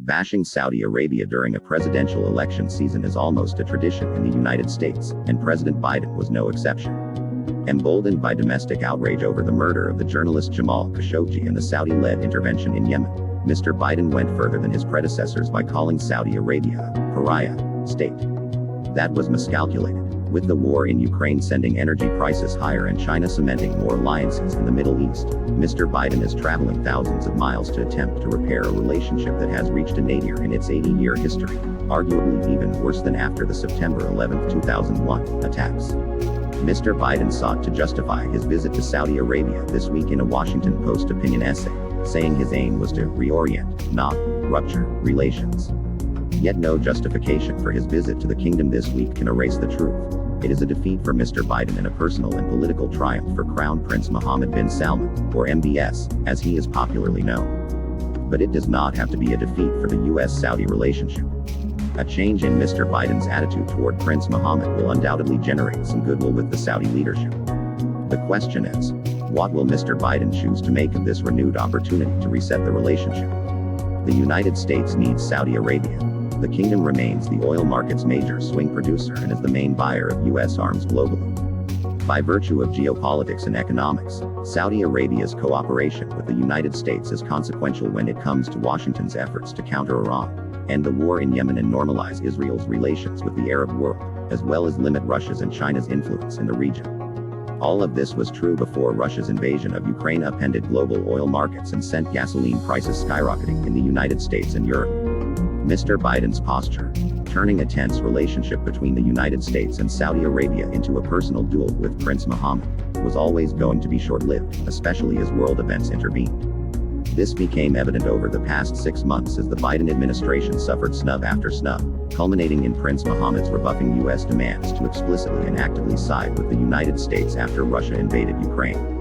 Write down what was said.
Bashing Saudi Arabia during a presidential election season is almost a tradition in the United States, and President Biden was no exception. Emboldened by domestic outrage over the murder of the journalist Jamal Khashoggi and the Saudi-led intervention in Yemen, Mr. Biden went further than his predecessors by calling Saudi Arabia a pariah state. That was miscalculated. With the war in Ukraine sending energy prices higher and China cementing more alliances in the Middle East, Mr. Biden is traveling thousands of miles to attempt to repair a relationship that has reached a nadir in its 80-year history, arguably even worse than after the September 11, 2001 attacks. Mr. Biden sought to justify his visit to Saudi Arabia this week in a Washington Post opinion essay, saying his aim was to reorient, not rupture, relations. Yet no justification for his visit to the kingdom this week can erase the truth. It is a defeat for Mr. Biden and a personal and political triumph for Crown Prince Mohammed Bin Salman, or M.B.S, as he is popularly known. But it does not have to be a defeat for the U.S. Saudi relationship. A change in Mr. Biden's attitude toward Prince Mohammed will undoubtedly generate some goodwill with the Saudi leadership. The question is, what will Mr. Biden choose to make of this renewed opportunity to reset the relationship? The United States needs Saudi Arabia. The kingdom remains the oil market's major swing producer and is the main buyer of U.S. arms globally. By virtue of geopolitics and economics, Saudi Arabia's cooperation with the United States is consequential when it comes to Washington's efforts to counter Iran, end the war in Yemen and normalize Israel's relations with the Arab world, as well as limit Russia's and China's influence in the region. All of this was true before Russia's invasion of Ukraine upended global oil markets and sent gasoline prices skyrocketing in the United States and Europe. Mr. Biden's posture, turning a tense relationship between the United States and Saudi Arabia into a personal duel with Prince Mohammed, was always going to be short-lived, especially as world events intervened. This became evident over the past 6 months as the Biden administration suffered snub after snub, culminating in Prince Mohammed's rebuffing U.S. demands to explicitly and actively side with the United States after Russia invaded Ukraine.